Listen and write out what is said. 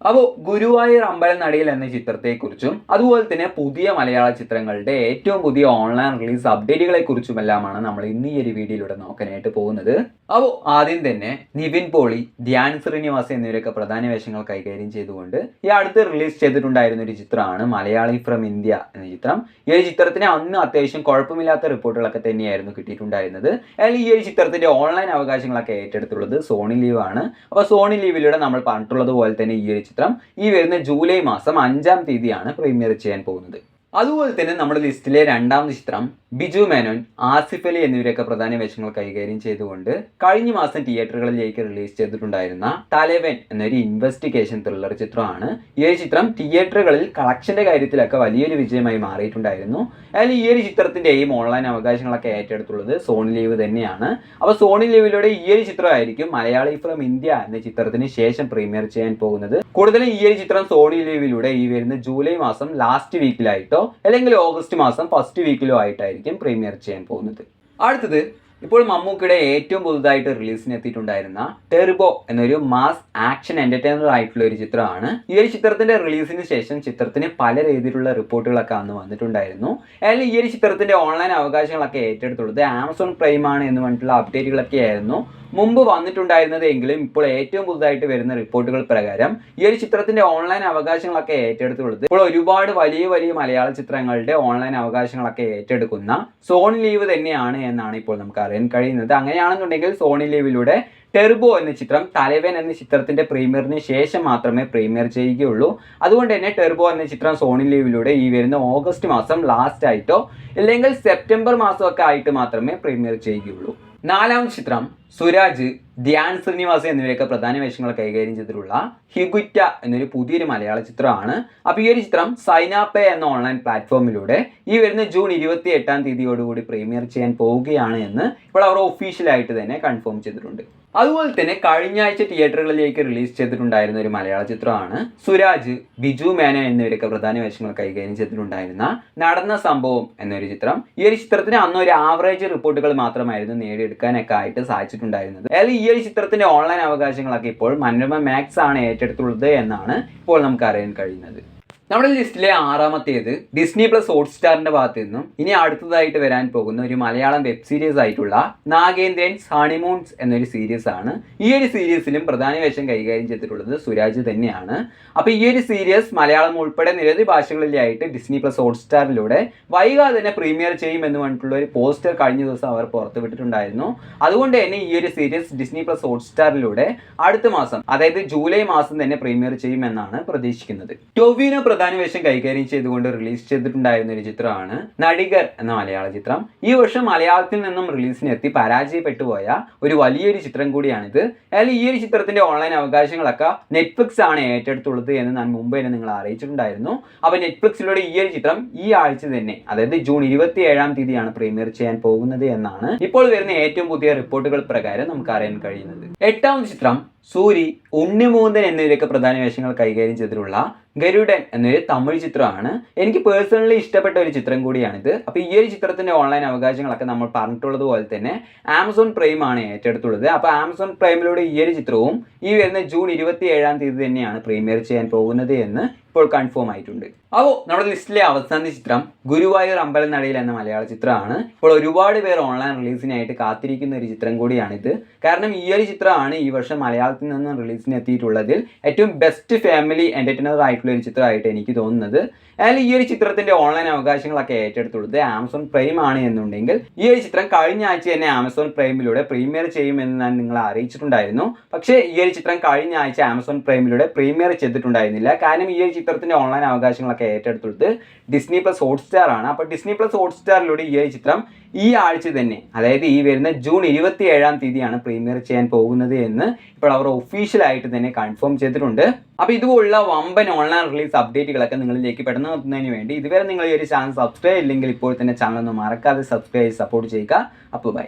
അപ്പോൾ ഗുരുവായൂർ അമ്പലനടയിൽ എന്ന ചിത്രത്തെക്കുറിച്ചും അതുപോലെ തന്നെ പുതിയ മലയാള ചിത്രങ്ങളുടെ ഏറ്റവും പുതിയ ഓൺലൈൻ റിലീസ് അപ്ഡേറ്റുകളെ കുറിച്ചുമെല്ലാമാണ് നമ്മൾ ഇന്ന് ഈ ഒരു വീഡിയോയിലൂടെ നോക്കാനായിട്ട് പോകുന്നത്. അപ്പോൾ ആദ്യം തന്നെ നിവിൻ പോളി, ധ്യാൻ ശ്രീനിവാസ് എന്നിവരൊക്കെ പ്രധാന വേഷങ്ങൾ കൈകാര്യം ചെയ്തുകൊണ്ട് ഈ അടുത്ത് റിലീസ് ചെയ്തിട്ടുണ്ടായിരുന്ന ഒരു ചിത്രമാണ് മലയാളി ഫ്രം ഇന്ത്യ എന്ന ചിത്രം. ഈ ഒരു ചിത്രത്തിന് അന്ന് അത്യാവശ്യം കുഴപ്പമില്ലാത്ത റിപ്പോർട്ടുകളൊക്കെ തന്നെയായിരുന്നു കിട്ടിയിട്ടുണ്ടായിരുന്നത്. അതിൽ ഈ ഒരു ചിത്രത്തിന്റെ ഓൺലൈൻ അവകാശങ്ങളൊക്കെ ഏറ്റെടുത്തുള്ളത് സോണി ലീവ് ആണ്. അപ്പോൾ സോണി ലീവിലൂടെ നമ്മൾ പറഞ്ഞിട്ടുള്ളത് പോലെ തന്നെ ഈ ഒരു ചിത്രം ഈ വരുന്ന ജൂലൈ മാസം 5-ാം തീയതിയാണ് പ്രീമിയർ ചെയ്യാൻ പോകുന്നത്. അതുപോലെ തന്നെ നമ്മുടെ ലിസ്റ്റിലെ രണ്ടാമത്തെ ചിത്രം ബിജു മേനോൻ, ആസിഫ് അലി എന്നിവരൊക്കെ പ്രധാന വേഷങ്ങൾ കൈകാര്യം ചെയ്തുകൊണ്ട് കഴിഞ്ഞ മാസം തിയേറ്ററുകളിലേക്ക് റിലീസ് ചെയ്തിട്ടുണ്ടായിരുന്ന തലവൻ എന്നൊരു ഇൻവെസ്റ്റിഗേഷൻ ത്രില്ലർ ചിത്രമാണ്. ഈ ഒരു ചിത്രം തിയേറ്ററുകളിൽ കളക്ഷന്റെ കാര്യത്തിലൊക്കെ വലിയൊരു വിജയമായി മാറിയിട്ടുണ്ടായിരുന്നു. അതിൽ ഈ ഒരു ചിത്രത്തിന്റെയും ഓൺലൈൻ അവകാശങ്ങളൊക്കെ ഏറ്റെടുത്തുള്ളത് സോണി ലീവ് തന്നെയാണ്. അപ്പോൾ സോണി ലീവിലൂടെ ഈ ഒരു ചിത്രമായിരിക്കും മലയാളി ഫ്രം ഇന്ത്യ എന്ന ചിത്രത്തിന് ശേഷം പ്രീമിയർ ചെയ്യാൻ പോകുന്നത്. കൂടുതലും ഈ ഒരു ചിത്രം സോണി ലീവിലൂടെ ഈ വരുന്ന ജൂലൈ മാസം ലാസ്റ്റ് വീക്കിലായിട്ടോ അല്ലെങ്കിൽ ഓഗസ്റ്റ് മാസം ഫസ്റ്റ് വീക്കിലോ ആയിട്ടായിരിക്കും പ്രീമിയർ ചെയ്യാൻ പോകുന്നത്. അടുത്തത് ഇപ്പോൾ മമ്മൂക്കയുടെ ഏറ്റവും പുതുതായിട്ട് റിലീസിന് എത്തിയിട്ടുണ്ടായിരുന്ന ടെർബോ എന്നൊരു മാസ് ആക്ഷൻ എന്റർടൈനർ ആയിട്ടുള്ള ഒരു ചിത്രമാണ്. ഈ ഒരു ചിത്രത്തിന്റെ റിലീസിന് ശേഷം ചിത്രത്തിന് പല രീതിയിലുള്ള റിപ്പോർട്ടുകളൊക്കെ അന്ന് വന്നിട്ടുണ്ടായിരുന്നു. അതിൽ ഈ ഒരു ചിത്രത്തിന്റെ ഓൺലൈൻ അവകാശങ്ങളൊക്കെ ഏറ്റെടുത്തുള്ളത് ആമസോൺ പ്രൈം ആണ് എന്ന് പറഞ്ഞിട്ടുള്ള അപ്ഡേറ്റുകളൊക്കെ ആയിരുന്നു മുമ്പ് വന്നിട്ടുണ്ടായിരുന്നത് എങ്കിലും ഇപ്പോൾ ഏറ്റവും പുതുതായിട്ട് വരുന്ന റിപ്പോർട്ടുകൾ പ്രകാരം ഈ ഒരു ചിത്രത്തിന്റെ ഓൺലൈൻ അവകാശങ്ങളൊക്കെ ഏറ്റെടുത്തുള്ളത് ഇപ്പോൾ ഒരുപാട് വലിയ വലിയ മലയാള ചിത്രങ്ങളുടെ ഓൺലൈൻ അവകാശങ്ങളൊക്കെ ഏറ്റെടുക്കുന്ന സോണി ലീവ് തന്നെയാണ് എന്നാണ് ഇപ്പോൾ നമുക്ക് അറിയാൻ കഴിയുന്നത്. അങ്ങനെയാണെന്നുണ്ടെങ്കിൽ സോണി ലീവിലൂടെ ടെർബോ എന്ന ചിത്രം തലവൻ എന്ന ചിത്രത്തിന്റെ പ്രീമിയറിന് ശേഷം മാത്രമേ പ്രീമിയർ ചെയ്യുകയുള്ളൂ. അതുകൊണ്ട് തന്നെ ടെർബോ എന്ന ചിത്രം സോണി ലീവിലൂടെ ഈ വരുന്ന ഓഗസ്റ്റ് മാസം ലാസ്റ്റ് ആയിട്ടോ അല്ലെങ്കിൽ സെപ്റ്റംബർ മാസമൊക്കെ ആയിട്ട് മാത്രമേ പ്രീമിയർ ചെയ്യുകയുള്ളൂ. നാലാമത്തെ ചിത്രം സുരാജ്, ധ്യാൻ ശ്രീനിവാസ് എന്നിവരൊക്കെ പ്രധാന വേഷങ്ങൾ കൈകാര്യം ചെയ്തിട്ടുള്ള ഹിഗുറ്റ എന്നൊരു പുതിയൊരു മലയാള ചിത്രമാണ്. അപ്പോൾ ഈ ഒരു ചിത്രം സൈനാപ്പേ എന്ന ഓൺലൈൻ പ്ലാറ്റ്ഫോമിലൂടെ ഈ വരുന്ന ജൂൺ 28-ാം തീയതിയോടുകൂടി പ്രീമിയർ ചെയ്യാൻ പോവുകയാണ് എന്ന് ഇപ്പോൾ അവർ ഒഫീഷ്യലായിട്ട് തന്നെ കൺഫേം ചെയ്തിട്ടുണ്ട്. അതുപോലെ തന്നെ കഴിഞ്ഞ ആഴ്ച തിയേറ്ററുകളിലേക്ക് റിലീസ് ചെയ്തിട്ടുണ്ടായിരുന്ന ഒരു മലയാള ചിത്രമാണ് സുരാജ്, ബിജു മേനോൻ എന്നിവരൊക്കെ പ്രധാന വേഷങ്ങൾ കൈകാര്യം ചെയ്തിട്ടുണ്ടായിരുന്ന നടന്ന സംഭവം എന്നൊരു ചിത്രം. ഈ ഒരു ചിത്രത്തിന് അന്ന് ഒരു ആവറേജ് റിപ്പോർട്ടുകൾ മാത്രമായിരുന്നു നേടിയെടുക്കാനൊക്കെ ആയിട്ട് സാധിച്ചിട്ടുണ്ടായിരുന്നത്. അതായത് ഈ ഒരു ചിത്രത്തിന്റെ ഓൺലൈൻ അവകാശങ്ങളൊക്കെ ഇപ്പോൾ മനോരമ മാക്സ് ആണ് ഏറ്റെടുത്തുള്ളത് എന്നാണ് ഇപ്പോൾ നമുക്ക് അറിയാൻ കഴിയുന്നത്. നമ്മുടെ ലിസ്റ്റിലെ ആറാമത്തേത് ഡിസ്നി പ്ലസ് ഹോട്ട്സ്റ്റാറിന്റെ ഭാഗത്ത് നിന്നും ഇനി അടുത്തതായിട്ട് വരാൻ പോകുന്ന ഒരു മലയാളം വെബ് സീരീസ് ആയിട്ടുള്ള നാഗേന്ദ്രൻസ് ഹണിമൂൺസ് എന്നൊരു സീരീസ് ആണ്. ഈ ഒരു സീരീസിലും പ്രധാന വേഷം കൈകാര്യം ചെയ്തിട്ടുള്ളത് സുരാജ് തന്നെയാണ്. അപ്പോൾ ഈ ഒരു സീരീസ് മലയാളം ഉൾപ്പെടെ നിരവധി ഭാഷകളിലായിട്ട് ഡിസ്നി പ്ലസ് ഹോട്ട്സ്റ്റാറിലൂടെ വൈകാതെ തന്നെ പ്രീമിയർ ചെയ്യും എന്ന് പറഞ്ഞിട്ടുള്ള ഒരു പോസ്റ്റർ കഴിഞ്ഞ ദിവസം അവർ പുറത്തുവിട്ടിട്ടുണ്ടായിരുന്നു. അതുകൊണ്ട് തന്നെ ഈ ഒരു സീരീസ് ഡിസ്നി പ്ലസ് ഹോട്ട്സ്റ്റാറിലൂടെ അടുത്ത മാസം അതായത് ജൂലൈ മാസം തന്നെ പ്രീമിയർ ചെയ്യുമെന്നാണ് പ്രതീക്ഷിക്കുന്നത്. ടൊവിനോ പ്രധാന വേഷം കൈകാര്യം ചെയ്തുകൊണ്ട് റിലീസ് ചെയ്തിട്ടുണ്ടായിരുന്ന ഒരു ചിത്രമാണ് നടികർ എന്ന മലയാള ചിത്രം. ഈ വർഷം മലയാളത്തിൽ നിന്നും റിലീസിനെത്തി പരാജയപ്പെട്ടു പോയ ഒരു വലിയൊരു ചിത്രം കൂടിയാണിത്. അതായത് ഈ ഒരു ചിത്രത്തിന്റെ ഓൺലൈൻ അവകാശങ്ങളൊക്കെ നെറ്റ്ഫ്ലിക്സ് ആണ് ഏറ്റെടുത്തുള്ളത് എന്ന് ഞാൻ മുമ്പ് തന്നെ നിങ്ങളെ അറിയിച്ചിട്ടുണ്ടായിരുന്നു. അപ്പോൾ നെറ്റ്ഫ്ലിക്സിലൂടെ ഈ ഒരു ചിത്രം ഈ ആഴ്ച തന്നെ അതായത് ജൂൺ 27-ാം തീയതിയാണ് പ്രീമിയർ ചെയ്യാൻ പോകുന്നത് എന്നാണ് ഇപ്പോൾ വരുന്ന ഏറ്റവും പുതിയ റിപ്പോർട്ടുകൾ പ്രകാരം നമുക്ക് അറിയാൻ കഴിയുന്നത്. എട്ടാമത്തെ ചിത്രം സൂരി, ഉണ്ണിമൂന്തൻ എന്നിവരൊക്കെ പ്രധാന വേഷങ്ങൾ കൈകാര്യം ചെയ്തിട്ടുള്ള ഗരുഡൻ എന്നൊരു തമിഴ് ചിത്രമാണ്. എനിക്ക് പേഴ്സണലി ഇഷ്ടപ്പെട്ട ഒരു ചിത്രം കൂടിയാണിത്. അപ്പോൾ ഈ ഒരു ചിത്രത്തിന്റെ ഓൺലൈൻ അവകാശങ്ങളൊക്കെ നമ്മൾ പറഞ്ഞിട്ടുള്ളത് പോലെ തന്നെ ആമസോൺ പ്രൈം ആണ് ഏറ്റെടുത്തുള്ളത്. അപ്പോൾ ആമസോൺ പ്രൈമിലൂടെ ഈ ഒരു ചിത്രവും ഈ വരുന്ന ജൂൺ 27-ാം തീയതി തന്നെയാണ് പ്രീമിയർ ചെയ്യാൻ പോകുന്നത് എന്ന് ഇപ്പോൾ കൺഫേം ആയിട്ടുണ്ട്. അപ്പോൾ നമ്മുടെ ലിസ്റ്റിലെ അവസാന ചിത്രം ഗുരുവായൂർ അമ്പലനടയിൽ എന്ന മലയാള ചിത്രമാണ്. ഇപ്പോൾ ഒരുപാട് പേർ ഓൺലൈൻ റിലീസിനായിട്ട് കാത്തിരിക്കുന്ന ഒരു ചിത്രം കൂടിയാണിത്. കാരണം ഈ ഒരു ചിത്രമാണ് ഈ വർഷം മലയാളത്തിൽ നിന്ന് റിലീസിന് എത്തിയിട്ടുള്ളതിൽ ഏറ്റവും ബെസ്റ്റ് ഫാമിലി എന്റർടൈനർ ആയിട്ടുള്ള ഒരു ചിത്രമായിട്ട് എനിക്ക് തോന്നുന്നത്. അതായത് ഈ ഒരു ചിത്രത്തിന്റെ ഓൺലൈൻ അവകാശങ്ങളൊക്കെ ഏറ്റെടുത്തുള്ളത് ആമസോൺ പ്രൈം ആണ് എന്നുണ്ടെങ്കിൽ ഈ ഒരു ചിത്രം കഴിഞ്ഞ ആഴ്ച തന്നെ ആമസോൺ പ്രൈമിലൂടെ പ്രീമിയർ ചെയ്യുമെന്ന് ഞാൻ നിങ്ങളെ അറിയിച്ചിട്ടുണ്ടായിരുന്നു. പക്ഷേ ഈ ഒരു ചിത്രം കഴിഞ്ഞ ആഴ്ച ആമസോൺ പ്രൈമിലൂടെ പ്രീമിയർ ചെയ്തിട്ടുണ്ടായിരുന്നില്ല. കാരണം ഈ ഒരു ചിത്രത്തിന്റെ ഓൺലൈൻ അവകാശങ്ങളൊക്കെ ഏറ്റെടുത്തുള്ളത് ഡിസ്നി പ്ലസ് ഹോട്ട്സ്റ്റാർ ആണ്. അപ്പോൾ ഡിസ്നി പ്ലസ് ഹോട്ട്സ്റ്റാറിലൂടെ ഈ ഒരു ചിത്രം ഈ ആഴ്ച തന്നെ അതായത് ഈ വരുന്ന ജൂൺ 27-ാം തീയതിയാണ് പ്രീമിയർ ചെയ്യാൻ പോകുന്നത് എന്ന് ഇപ്പോൾ അവർ ഒഫീഷ്യലായിട്ട് തന്നെ കൺഫേം ചെയ്തിട്ടുണ്ട്. അപ്പോൾ ഇതുപോലുള്ള വമ്പൻ ഓൺലൈൻ റിലീസ് അപ്ഡേറ്റുകളൊക്കെ നിങ്ങളിലേക്ക് പെട്ടെന്ന് എത്തുന്നതിന് വേണ്ടി ഇതുവരെ നിങ്ങൾ ഈ ഒരു ചാനൽ സബ്സ്ക്രൈബ് ഇല്ലെങ്കിൽ ഇപ്പോൾ തന്നെ ചാനൽ ഒന്ന് മറക്കാതെ സബ്സ്ക്രൈബ് സപ്പോർട്ട് ചെയ്യുക. അപ്പോൾ ബൈ.